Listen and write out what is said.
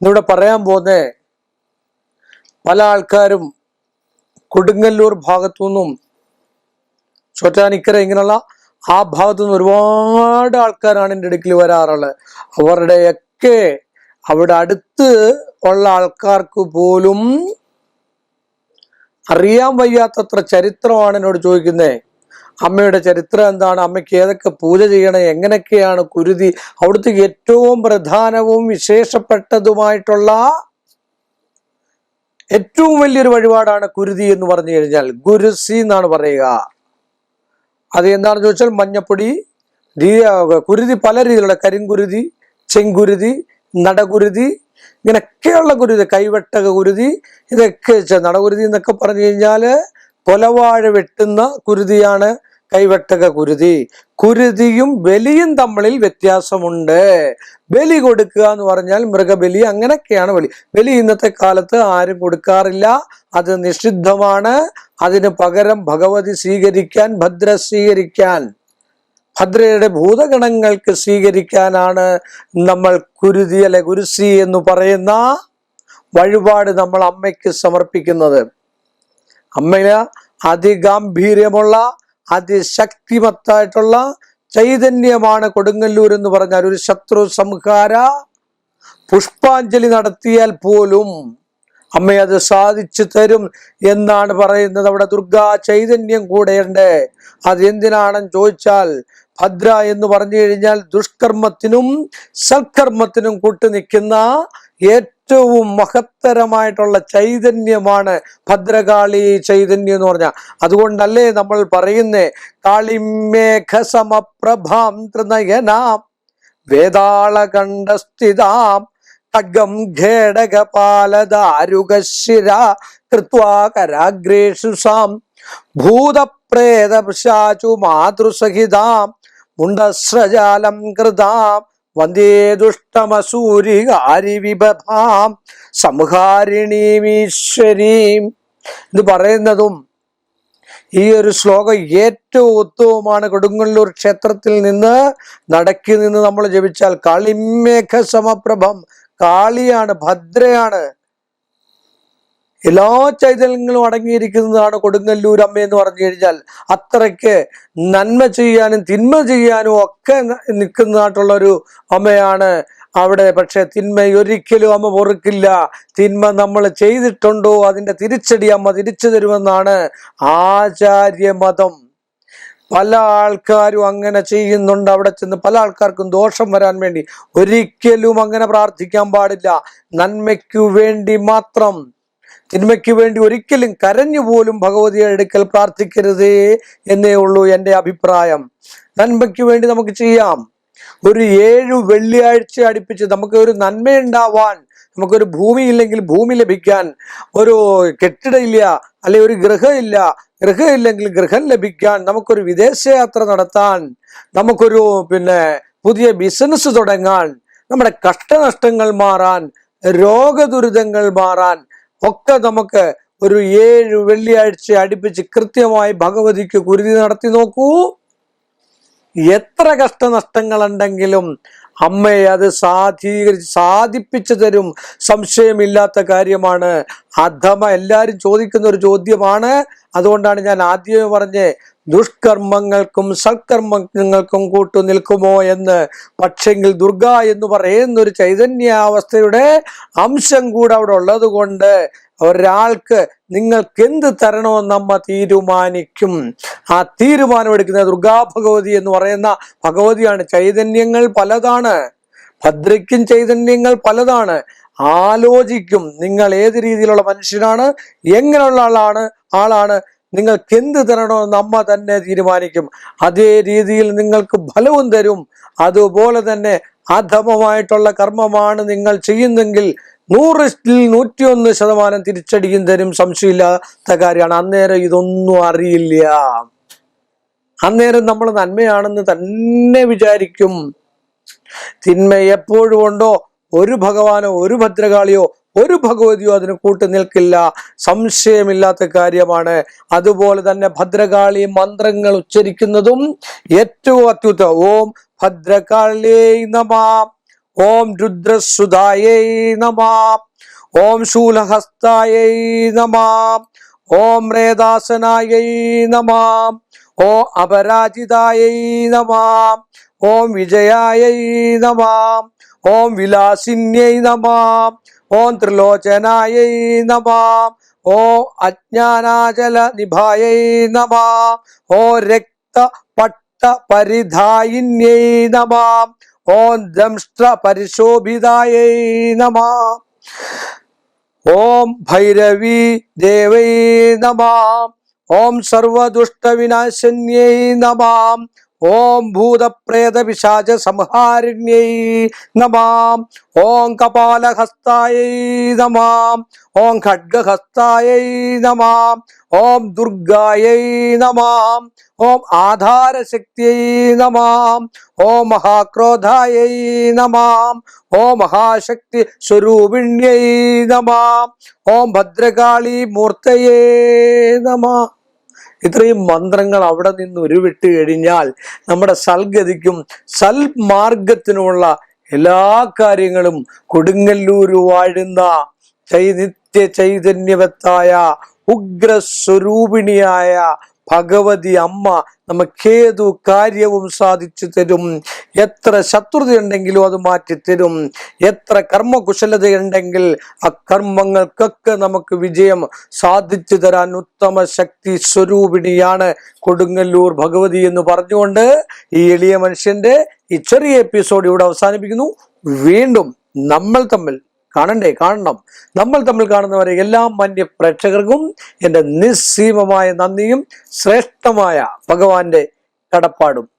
ഇവിടെ പറയാൻ പോകുന്ന പല ആൾക്കാരും കൊടുങ്ങല്ലൂർ ഭാഗത്തു നിന്നും ചോറ്റാനിക്കര ഇങ്ങനെയുള്ള ആ ഭാഗത്തു നിന്ന് ഒരുപാട് ആൾക്കാരാണ് എൻ്റെ അടുക്കൽ വരാറുള്ളത്. അവരുടെയൊക്കെ അവിടെ അടുത്ത് ഉള്ള ആൾക്കാർക്ക് പോലും അറിയാൻ വയ്യാത്തത്ര ചരിത്രമാണ് എന്നോട് ചോദിക്കുന്നത്. അമ്മയുടെ ചരിത്രം എന്താണ്, അമ്മയ്ക്ക് ഏതൊക്കെ പൂജ ചെയ്യണം, എങ്ങനെയൊക്കെയാണ് കുരുതി, അവിടുത്തെ ഏറ്റവും പ്രധാനവും വിശേഷപ്പെട്ടതുമായിട്ടുള്ള ഏറ്റവും വലിയൊരു വഴിപാടാണ് കുരുതി എന്ന് പറഞ്ഞു കഴിഞ്ഞാൽ ഗുരുസി എന്നാണ് പറയുക. അത് എന്താണെന്ന് ചോദിച്ചാൽ മഞ്ഞപ്പൊടി, കുരുതി പല രീതിയിലുള്ള കരിങ്കുരുതി, ചെങ്കുരുതി, നടകുരുതി, ഇങ്ങനെയൊക്കെയുള്ള കുരുതി, കൈവെട്ടക കുരുതി, ഇതൊക്കെ നടകുരുതി എന്നൊക്കെ പറഞ്ഞു കഴിഞ്ഞാല് കൊലവാഴ വെട്ടുന്ന കുരുതിയാണ് കൈവെട്ടക കുരുതി. കുരുതിയും ബലിയും തമ്മിൽ വ്യത്യാസമുണ്ട്. ബലി കൊടുക്കുക എന്ന് പറഞ്ഞാൽ മൃഗബലി, അങ്ങനെയൊക്കെയാണ് ബലി. ബലി ഇന്നത്തെ കാലത്ത് ആരും കൊടുക്കാറില്ല, അത് നിഷിദ്ധമാണ്. അതിന് പകരം ഭഗവതി സ്വീകരിക്കാൻ, ഭദ്ര സ്വീകരിക്കാൻ, ഭദ്രയുടെ ഭൂതഗണങ്ങൾക്ക് സ്വീകരിക്കാനാണ് നമ്മൾ കുരുതി അല്ലെ ഗുരുസി എന്ന് പറയുന്ന വഴിപാട് നമ്മൾ അമ്മയ്ക്ക് സമർപ്പിക്കുന്നത്. അമ്മയില് അതിഗാംഭീര്യമുള്ള അതിശക്തിമത്തായിട്ടുള്ള ചൈതന്യമാണ് കൊടുങ്ങല്ലൂർ എന്ന് പറഞ്ഞാൽ. ഒരു ശത്രു സംഹാര പുഷ്പാഞ്ജലി നടത്തിയാൽ പോലും അമ്മ അത് സാധിച്ചു തരും എന്നാണ് പറയുന്നത്. അവിടെ ദുർഗാ ചൈതന്യം കൂടെയുണ്ട്. അത് എന്തിനാണെന്ന് ചോദിച്ചാൽ ഭദ്ര എന്ന് പറഞ്ഞു കഴിഞ്ഞാൽ ദുഷ്കർമ്മത്തിനും സൽക്കർമ്മത്തിനും കൂട്ടുനിൽക്കുന്ന ഏറ്റവും മഹത്തരമായിട്ടുള്ള ചൈതന്യമാണ് ഭദ്രകാളി ചൈതന്യം എന്ന് പറഞ്ഞാൽ. അതുകൊണ്ടല്ലേ നമ്മൾ പറയുന്നേ കാളിമേഘസമപ്രഭാം ത്രിനയനാം വേതാളകണ്ഠസ്ഥിതാം ഖഡ്ഗം ഖേടകപാലദാരുകശിര കൃത്വാ കരാഗ്രേഷു സാം ഭൂതപ്രേതപിശാചു മാതൃസഹിതാം മുണ്ടസ്രജാലം കൃതാം വന്ദേ ദുഷ്ടമസൂരികാരി വിബധാം സംഹാരിണീമീശ്വരീം. ഇത് പറയുന്നതും ഈ ഒരു ശ്ലോകം ഏറ്റവും ഉത്തമമാണ്. കൊടുങ്ങല്ലൂർ ക്ഷേത്രത്തിൽ നിന്ന് നടക്കി നിന്ന് നമ്മൾ ജപിച്ചാൽ കാളിമേഘ സമപ്രഭം, കാളിയാണ്, ഭദ്രയാണ്, എല്ലാ ചൈതന്യങ്ങളും അടങ്ങിയിരിക്കുന്നതാണ് കൊടുങ്ങല്ലൂർ അമ്മ എന്ന് പറഞ്ഞു കഴിഞ്ഞാൽ. അത്രയ്ക്ക് നന്മ ചെയ്യാനും തിന്മ ചെയ്യാനും ഒക്കെ നിൽക്കുന്നതായിട്ടുള്ള ഒരു അമ്മയാണ് അവിടെ. പക്ഷെ തിന്മ ഒരിക്കലും അമ്മ പൊറുക്കില്ല. തിന്മ നമ്മൾ ചെയ്തിട്ടുണ്ടോ അതിന്റെ തിരിച്ചടി അമ്മ തിരിച്ചു തരുമെന്നാണ് ആചാര്യമതം. പല ആൾക്കാരും അങ്ങനെ ചെയ്യുന്നുണ്ട്. അവിടെ ചെന്ന് പല ആൾക്കാർക്കും ദോഷം വരാൻ വേണ്ടി. ഒരിക്കലും അങ്ങനെ പ്രാർത്ഥിക്കാൻ പാടില്ല. നന്മയ്ക്കു വേണ്ടി മാത്രം, തിന്മയ്ക്ക് വേണ്ടി ഒരിക്കലും കരഞ്ഞു പോലും ഭഗവതിയെ അടുക്കൽ പ്രാർത്ഥിക്കരുതേ എന്നേ ഉള്ളൂ എൻ്റെ അഭിപ്രായം. നന്മയ്ക്ക് വേണ്ടി നമുക്ക് ചെയ്യാം. ഒരു 7 വെള്ളിയാഴ്ച അടുപ്പിച്ച് നമുക്ക് ഒരു നന്മയുണ്ടാവാൻ, നമുക്കൊരു ഭൂമി ഇല്ലെങ്കിൽ ഭൂമി ലഭിക്കാൻ, ഒരു കെട്ടിടമില്ല അല്ലെ ഒരു ഗൃഹമില്ല, ഗൃഹമില്ലെങ്കിൽ ഗൃഹം ലഭിക്കാൻ, നമുക്കൊരു വിദേശയാത്ര നടത്താൻ, നമുക്കൊരു പുതിയ ബിസിനസ് തുടങ്ങാൻ, നമ്മുടെ കഷ്ടനഷ്ടങ്ങൾ മാറാൻ, രോഗദുരിതങ്ങൾ മാറാൻ ഒക്കെ നമുക്ക് ഒരു 7 വെള്ളിയാഴ്ച അടുപ്പിച്ച് കൃത്യമായി ഭഗവതിക്ക് കുരുതി നടത്തി നോക്കൂ. എത്ര കഷ്ടനഷ്ടങ്ങളുണ്ടെങ്കിലും അമ്മയെ അത് സാധിപ്പിച്ചു തരും, സംശയമില്ലാത്ത കാര്യമാണ്. അധമ എല്ലാവരും ചോദിക്കുന്ന ഒരു ചോദ്യമാണ്. അതുകൊണ്ടാണ് ഞാൻ ആദ്യമേ പറഞ്ഞേ ദുഷ്കർമ്മങ്ങൾക്കും സൽക്കർമ്മങ്ങൾക്കും കൂട്ടു നിൽക്കുമോ എന്ന്. പക്ഷെങ്കിൽ ദുർഗ എന്ന് പറയുന്ന ഒരു ചൈതന്യാവസ്ഥയുടെ അംശം കൂടെ അവിടെ ഉള്ളത് കൊണ്ട് ഒരാൾക്ക് നിങ്ങൾക്ക് എന്ത് തരണമെന്ന് അമ്മ തീരുമാനിക്കും. ആ തീരുമാനമെടുക്കുന്ന ദുർഗാ ഭഗവതി എന്ന് പറയുന്ന ഭഗവതിയാണ്. ചൈതന്യങ്ങൾ പലതാണ്, ഭദ്രയ്ക്കും ചൈതന്യങ്ങൾ പലതാണ്. ആലോചിക്കും നിങ്ങൾ ഏത് രീതിയിലുള്ള മനുഷ്യനാണ്, എങ്ങനെയുള്ള ആളാണ്, നിങ്ങൾക്ക് എന്ത് തരണമെന്ന് അമ്മ തന്നെ തീരുമാനിക്കും. അതേ രീതിയിൽ നിങ്ങൾക്ക് ഫലവും തരും. അതുപോലെ തന്നെ അധമമായിട്ടുള്ള കർമ്മമാണ് നിങ്ങൾ ചെയ്യുന്നെങ്കിൽ 100% തിരിച്ചടിയും തരും, സംശയമില്ലാത്ത കാര്യമാണ്. അന്നേരം ഇതൊന്നും അറിയില്ല. അന്നേരം നമ്മൾ നന്മയാണെന്ന് തന്നെ വിചാരിക്കും. തിന്മ എപ്പോഴും ഉണ്ടോ ഒരു ഭഗവാനോ ഒരു ഭദ്രകാളിയോ ഒരു ഭഗവതിയോ അതിന് കൂട്ടു നിൽക്കില്ല, സംശയമില്ലാത്ത കാര്യമാണ്. അതുപോലെ തന്നെ ഭദ്രകാളി മന്ത്രങ്ങൾ ഉച്ചരിക്കുന്നതും ഏറ്റവും അത്യുത്തമം. ഓം ഭദ്രകാളി നമഃ, ഓം രുദ്രസുതായൈ നമഃ. ഓം ശൂലഹസ്തായൈ നമഃ. ഓം രേദാസനായൈ നമഃ. ഓം അപരാജിതായൈ നമഃ. ഓം വിജയായൈ നമഃ. ഓം വിലാസിന്യൈ നമഃ. ഓം ത്രിലോചനായൈ നമഃ. ഓം അജ്ഞാനാചല നിഭായൈ നമഃ. ഓം രക്ത പട്ട പരിധായിന്യൈ നമഃ. ഓം ദംഷ്ട്ര പരിശോഭിതായൈ നമഃ. ഓം ഭൈരവി ദേവൈ നമഃ. ഓം സർവദുഷ്ട വിനാശന്യൈ നമഃ. ഓം ഭൂതപ്രേത പിശാച സംഹാരിണ്യൈ നമഃ. ഓം കപാലഹസ്തായൈ നമഃ. ഓം ഖഡ്ഗഹസ്തായൈ നമഃ. ഓം ദുർഗായൈ നമഃ. ഓം ആധാരശക്തിയൈ നമഃ. ഓം മഹാക്രോധായൈ നമഃ. ഓം മഹാശക്തി സ്വരൂപിണ്യൈ നമഃ. ഓം ഭദ്രകാളി മൂർത്തയേ നമഃ. ഇത്രയും മന്ത്രങ്ങൾ അവിടെ നിന്ന് ഉരുവിട്ട് കഴിഞ്ഞാൽ നമ്മുടെ സൽഗതിക്കും സൽമാർഗത്തിനുമുള്ള എല്ലാ കാര്യങ്ങളും കൊടുങ്ങല്ലൂർ വാഴുന്ന നിത്യ ചൈതന്യവത്തായ ഉഗ്രസ്വരൂപിണിയായ ഭഗവതി അമ്മ നമുക്കേതു കാര്യവും സാധിച്ചു തരും. എത്ര ശത്രുതയുണ്ടെങ്കിലും അത് മാറ്റിത്തരും. എത്ര കർമ്മകുശലതയുണ്ടെങ്കിൽ ആ കർമ്മങ്ങൾക്കൊക്കെ നമുക്ക് വിജയം സാധിച്ചു തരാൻ ഉത്തമ ശക്തി സ്വരൂപിണിയാണ് കൊടുങ്ങല്ലൂർ ഭഗവതി എന്ന് പറഞ്ഞുകൊണ്ട് ഈ എളിയ മനുഷ്യന്റെ ഈ ചെറിയ എപ്പിസോഡ് ഇവിടെ അവസാനിപ്പിക്കുന്നു. വീണ്ടും നമ്മൾ തമ്മിൽ കാണണം. നമ്മൾ തമ്മിൽ കാണുന്നവരെ എല്ലാ മാന്യ പ്രേക്ഷകർക്കും എൻ്റെ നിസ്സീമമായ നന്ദിയും ശ്രേഷ്ഠമായ ഭഗവാന്റെ കടപ്പാടും.